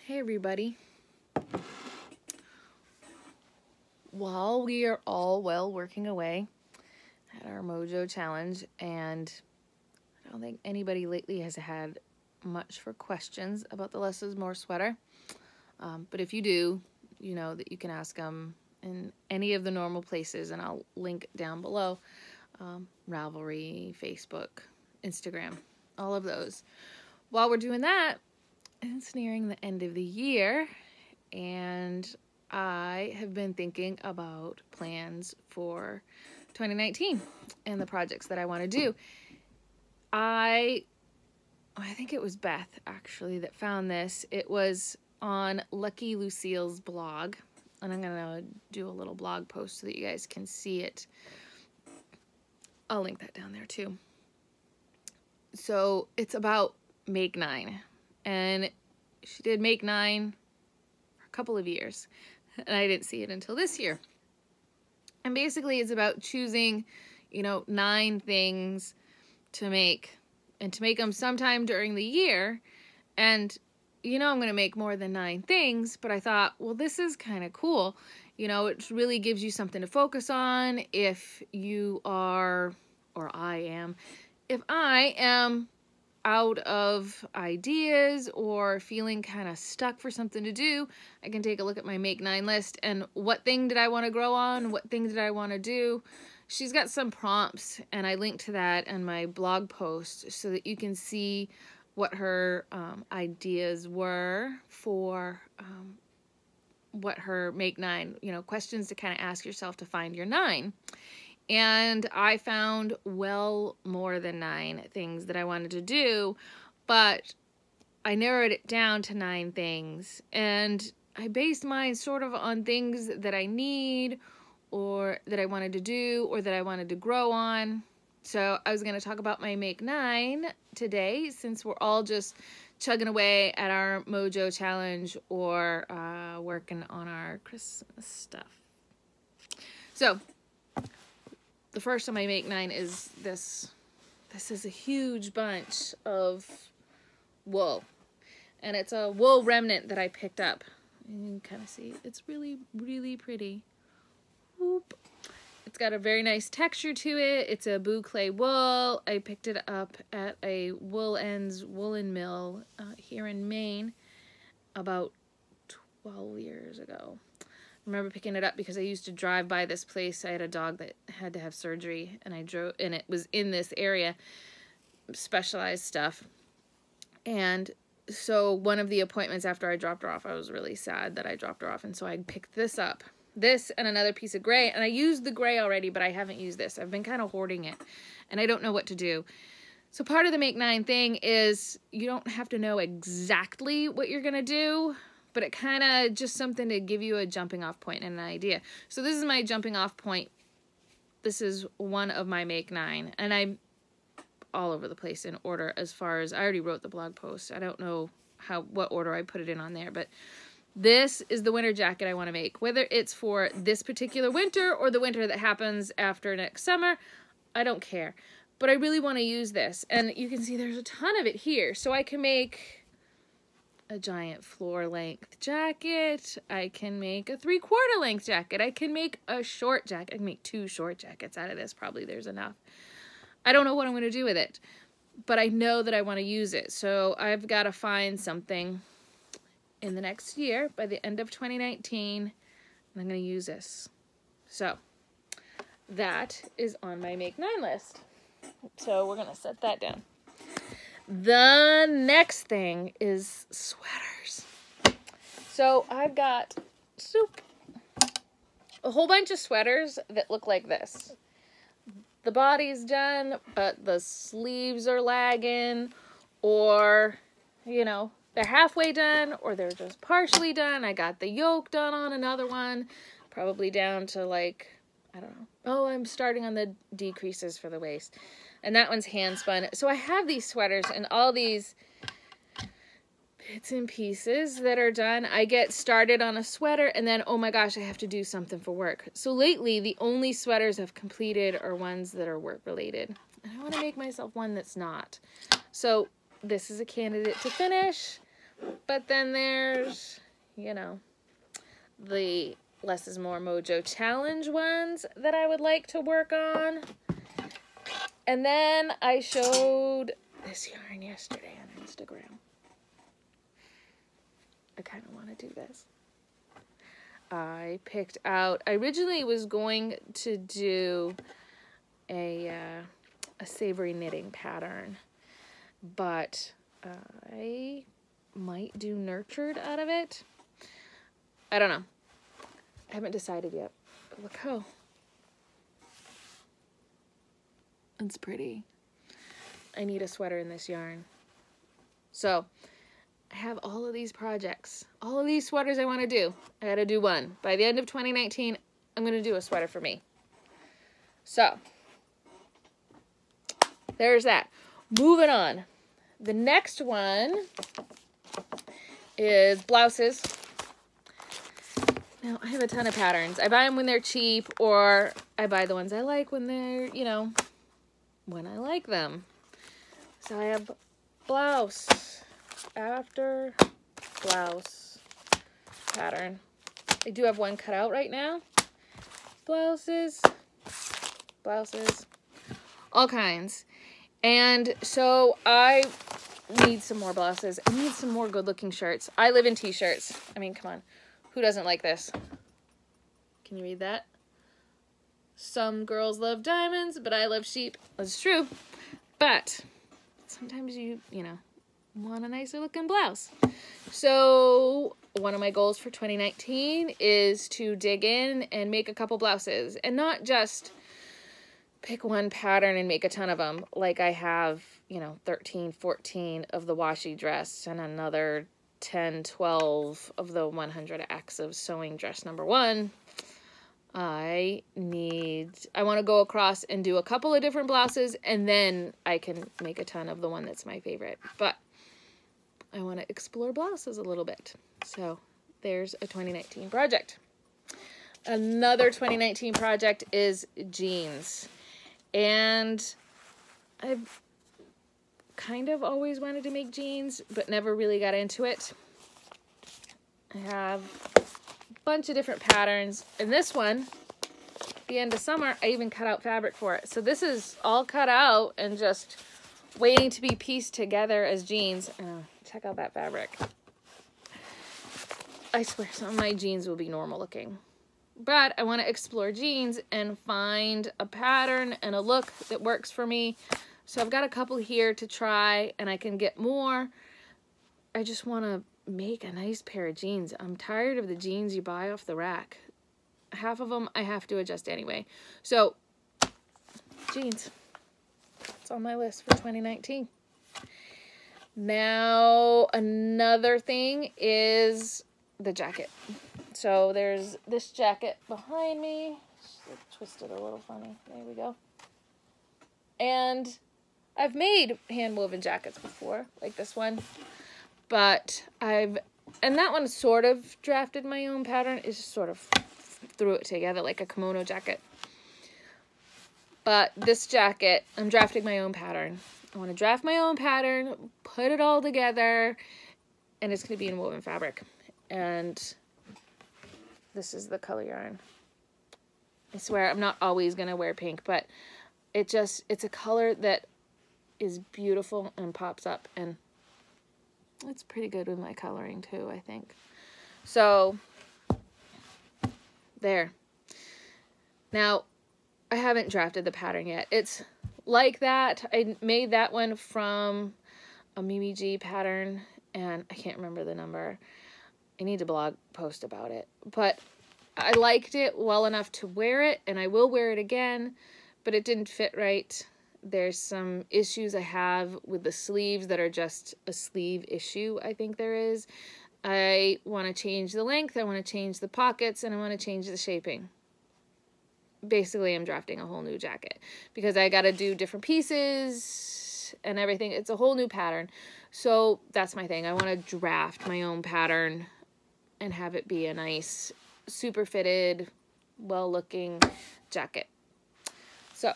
Hey everybody. While we are all working away at our Mojo challenge, and I don't think anybody lately has had much for questions about the less is more sweater, but if you do, you know that you can ask them in any of the normal places, and I'll link down below, Ravelry, Facebook, Instagram, all of those. While we're doing that, it's nearing the end of the year, and I have been thinking about plans for 2019 and the projects that I want to do. I think it was Beth actually that found this. It was on Lucky Lucille's blog, and I'm gonna do a little blog post so that you guys can see it. I'll link that down there too. So it's about Make 9, and she did Make 9 for a couple of years, and I didn't see it until this year. And basically it's about choosing, 9 things to make, and to make them sometime during the year. And I'm going to make more than 9 things, but I thought, well, this is kind of cool. It really gives you something to focus on if you are, or if I am out of ideas or feeling kind of stuck for something to do, I can take a look at my Make 9 list and what thing did I want to grow on? What thing did I want to do? She's got some prompts, and I linked to that in my blog post so that you can see what her ideas were for what her Make 9, questions to kind of ask yourself to find your 9. And I found well more than 9 things that I wanted to do, but I narrowed it down to 9 things. And I based mine sort of on things that I need, or that I wanted to do, or that I wanted to grow on. So I was going to talk about my Make 9 today, since we're all just chugging away at our Mojo challenge or working on our Christmas stuff. So the first on my Make 9 is this. This is a huge bunch of wool, and it's a wool remnant that I picked up. You can kind of see it's really, really pretty. Whoop. It's got a very nice texture to it. It's a boucle wool. I picked it up at a Wool Ends woolen mill here in Maine about 12 years ago. I remember picking it up because I used to drive by this place. I had a dog that had to have surgery, and it was in this area, specialized stuff. And so one of the appointments after I dropped her off, I was really sad that I dropped her off, and so I picked this up. This and another piece of gray, and I used the gray already, but I haven't used this. I've been kind of hoarding it, and I don't know what to do. So part of the Make 9 thing is you don't have to know exactly what you're gonna do, but it kind of just something to give you a jumping off point and an idea. So this is my jumping off point. This is one of my Make 9, and I'm all over the place in order as far as I already wrote the blog post. I don't know what order I put it in on there, but this is the winter jacket I want to make. Whether it's for this particular winter or the winter that happens after next summer, I don't care. But I really want to use this. And you can see there's a ton of it here. So I can make a giant floor length jacket. I can make a 3/4 length jacket. I can make a short jacket. I can make 2 short jackets out of this. Probably there's enough. I don't know what I'm going to do with it, but I know that I want to use it. So I've got to find something in the next year, by the end of 2019, and I'm going to use this. So that is on my Make 9 list. So we're going to set that down. The next thing is sweaters. So I've got a whole bunch of sweaters that look like this. The body's done, but the sleeves are lagging, or, they're halfway done, or they're just partially done. I got the yoke done on another one, probably down to I don't know. Oh, I'm starting on the decreases for the waist. And that one's hand spun. So I have these sweaters and all these bits and pieces that are done. I get started on a sweater, and then, oh my gosh, I have to do something for work. So lately, the only sweaters I've completed are ones that are work related. And I want to make myself one that's not. So this is a candidate to finish. But then there's, you know, the Less is More Mojo Challenge ones that I would like to work on. And then I showed this yarn yesterday on Instagram. I kind of want to do this. I picked out, I originally was going to do a savory knitting pattern, but I might do nurtured out of it. I don't know. I haven't decided yet. But look how it's pretty. I need a sweater in this yarn. So I have all of these projects, all of these sweaters I want to do. I got to do one. By the end of 2019, I'm going to do a sweater for me. So there's that. Moving on. The next one is blouses. Now, I have a ton of patterns. I buy them when they're cheap, or I buy the ones I like when they're, you know, when I like them. So I have blouse after blouse pattern. I do have one cut out right now. Blouses, all kinds. And so I need some more blouses. I need some more good looking shirts. I live in t-shirts. I mean, come on. Who doesn't like this? Can you read that? Some girls love diamonds, but I love sheep. That's true. But sometimes you know, want a nicer looking blouse. So one of my goals for 2019 is to dig in and make a couple blouses, and not just pick one pattern and make a ton of them. Like I have, you know, 13, 14 of the washi dress and another 10, 12 of the 100X of sewing dress number 1. I want to go across and do a couple of different blouses, and then I can make a ton of the one that's my favorite. But I want to explore blouses a little bit. So there's a 2019 project. Another 2019 project is jeans. And I've kind of always wanted to make jeans, but never really got into it. I have a bunch of different patterns. And this one, at the end of summer, I even cut out fabric for it. So this is all cut out and just waiting to be pieced together as jeans. Check out that fabric. I swear some of my jeans will be normal looking. But I want to explore jeans and find a pattern and a look that works for me. So I've got a couple here to try, and I can get more. I just want to make a nice pair of jeans. I'm tired of the jeans you buy off the rack. Half of them I have to adjust anyway. So, jeans. It's on my list for 2019. Now, another thing is the jacket. So there's this jacket behind me. Just twisted a little funny. There we go. And I've made hand-woven jackets before, like this one. But and that one sort of drafted my own pattern. It just sort of threw it together like a kimono jacket. But this jacket, I'm drafting my own pattern. I want to draft my own pattern, put it all together, and it's going to be in woven fabric. And this is the color yarn. I swear I'm not always going to wear pink, but it's a color that is beautiful and pops up, and it's pretty good with my coloring too, I think. So there. Now, I haven't drafted the pattern yet. It's like that. I made that one from a Mimi G pattern, and I can't remember the number. I need to blog post about it. But I liked it well enough to wear it, and I will wear it again, but it didn't fit right. There's some issues I have with the sleeves that are just a sleeve issue, I think there is. I want to change the length, I want to change the pockets, and I want to change the shaping. Basically, I'm drafting a whole new jacket because I got to do different pieces and everything. It's a whole new pattern. So that's my thing. I want to draft my own pattern and have it be a nice, super fitted, well-looking jacket. So,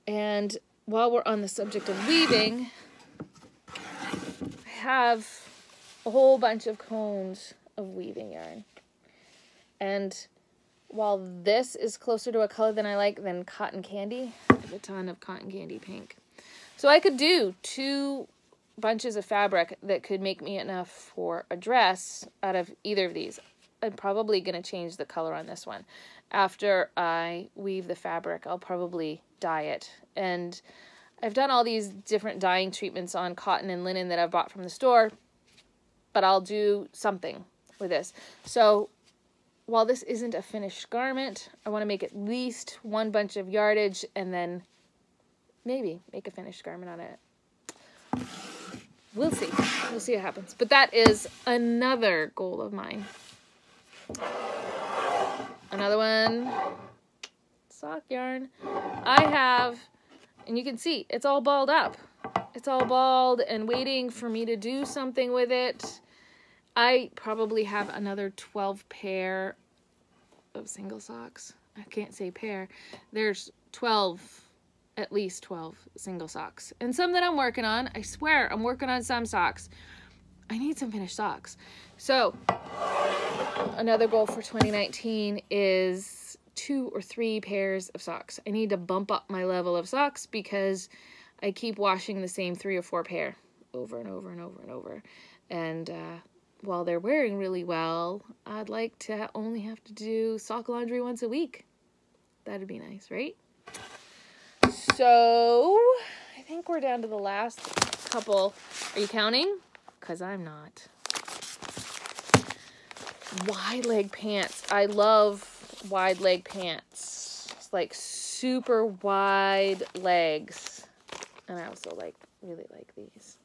and while we're on the subject of weaving, I have a whole bunch of cones of weaving yarn. And while this is closer to a color than I like than cotton candy, I have a ton of cotton candy pink. So I could do 2 bunches of fabric that could make me enough for a dress out of either of these. I'm probably going to change the color on this one. After I weave the fabric, I'll probably dye it. And I've done all these different dyeing treatments on cotton and linen that I've bought from the store, but I'll do something with this. So while this isn't a finished garment, I want to make at least 1 bunch of yardage and then maybe make a finished garment on it. We'll see. We'll see what happens. But that is another goal of mine. Another one, sock yarn. I have, and you can see, it's all balled up. It's all balled and waiting for me to do something with it. I probably have another 12 pair of single socks. I can't say pair. There's 12, at least 12 single socks. And some that I'm working on. I swear, I'm working on some socks. I need some finished socks. So, another goal for 2019 is 2 or 3 pairs of socks. I need to bump up my level of socks because I keep washing the same 3 or 4 pair over and over and over and over. And while they're wearing really well, I'd like to only have to do sock laundry once a week. That'd be nice, right? So, I think we're down to the last couple. Are you counting? Because I'm not. Wide leg pants. I love wide leg pants. It's like super wide legs. And I also really like these.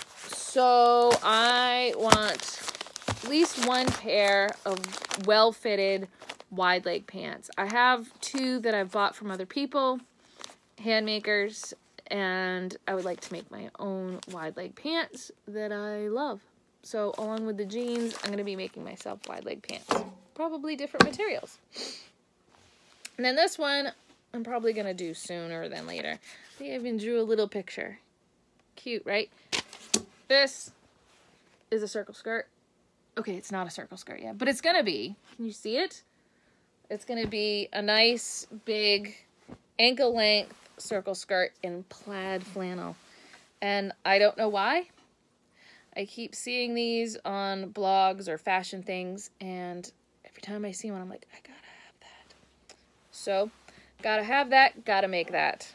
So I want at least 1 pair of well-fitted wide leg pants. I have 2 that I've bought from other people, hand makers, and I would like to make my own wide leg pants that I love. So along with the jeans, I'm going to be making myself wide leg pants. Probably different materials. And then this one, I'm probably going to do sooner than later. I think I even drew a little picture. Cute, right? This is a circle skirt. Okay, it's not a circle skirt yet, but it's going to be. Can you see it? It's going to be a nice, big, ankle-length circle skirt in plaid flannel. And I don't know why. I keep seeing these on blogs or fashion things, and every time I see one, I'm like, I gotta have that. So, gotta have that, gotta make that.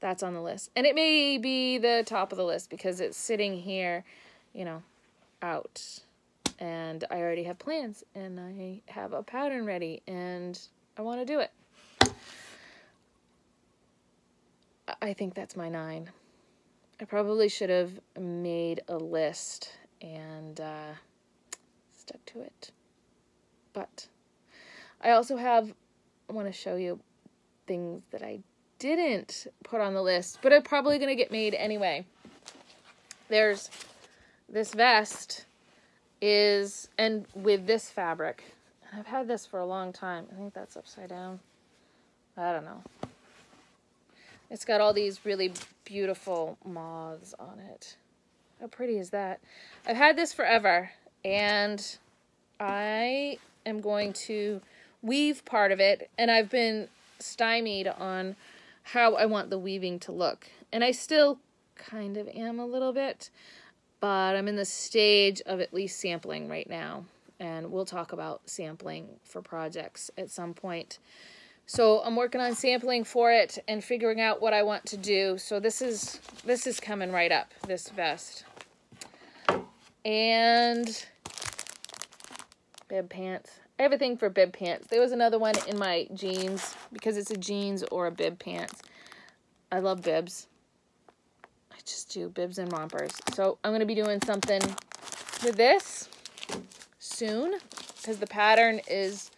That's on the list. And it may be the top of the list because it's sitting here, you know, out. And I already have plans, and I have a pattern ready, and I want to do it. I think that's my 9. I probably should have made a list and stuck to it. But I also I want to show you things that I didn't put on the list, but are probably going to get made anyway. There's this vest and with this fabric, and I've had this for a long time. I think that's upside down. I don't know. It's got all these really beautiful moths on it. How pretty is that? I've had this forever, and I am going to weave part of it, and I've been stymied on how I want the weaving to look. And I still kind of am a little bit, but I'm in the stage of at least sampling right now, and we'll talk about sampling for projects at some point. So I'm working on sampling for it and figuring out what I want to do. So this is coming right up, this vest. And bib pants. I have a thing for bib pants. There was another one in my jeans because it's a jeans or a bib pants. I love bibs. I just do bibs and rompers. So I'm going to be doing something with this soon because the pattern is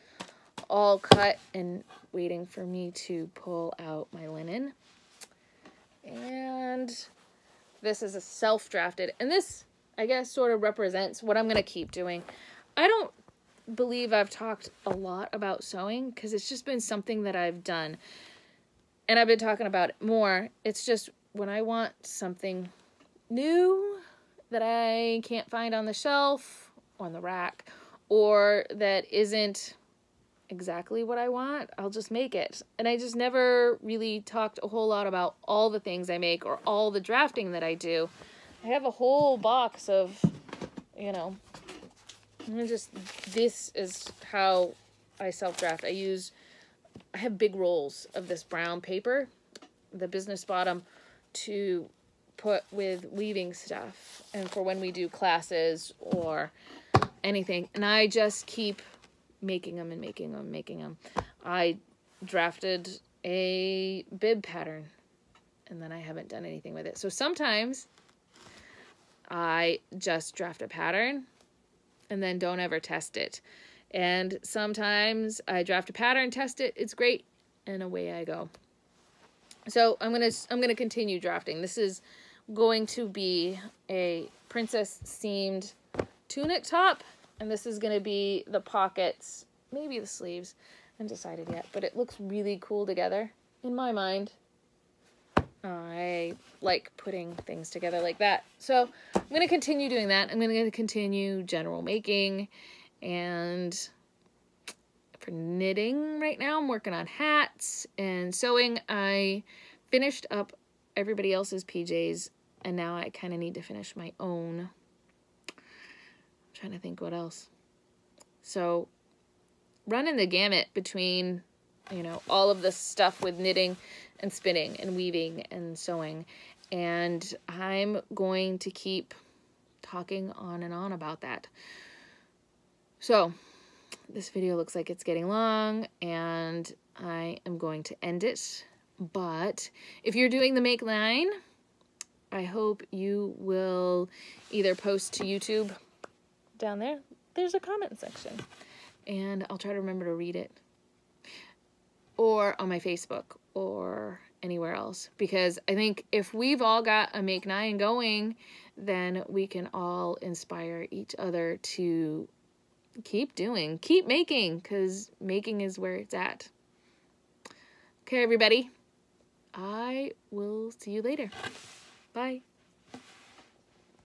all cut and waiting for me to pull out my linen. And this is a self-drafted, and this, I guess, sort of represents what I'm going to keep doing. I don't believe I've talked a lot about sewing because it's just been something that I've done, and I've been talking about it more. It's just when I want something new that I can't find on the shelf, on the rack, or that isn't exactly what I want, I'll just make it. And I just never really talked a whole lot about all the things I make or all the drafting that I do. I have a whole box of, you know, this is how I self-draft. I have big rolls of this brown paper, the business bottom, to put with weaving stuff and for when we do classes or anything. And I just keep making them and making them and making them. I drafted a bib pattern and then I haven't done anything with it. So sometimes I just draft a pattern and then don't ever test it. And sometimes I draft a pattern, test it, it's great, and away I go. So I'm gonna continue drafting. This is going to be a princess seamed tunic top, and this is gonna be the pockets, maybe the sleeves. I haven't decided yet, but it looks really cool together in my mind. I like putting things together like that. So I'm going to continue doing that. I'm going to continue general making, and for knitting right now, I'm working on hats and sewing. I finished up everybody else's PJs, and now I kind of need to finish my own. I'm trying to think what else. So running the gamut between, you know, all of this stuff with knitting and spinning and weaving and sewing. And I'm going to keep talking on and on about that. So this video looks like it's getting long and I am going to end it. But if you're doing the Make 9, I hope you will either post to YouTube down there. There's a comment section and I'll try to remember to read it, or on my Facebook or anywhere else, because I think if we've all got a Make 9 going, then we can all inspire each other to keep making, because making is where it's at. Okay, everybody, I will see you later. Bye.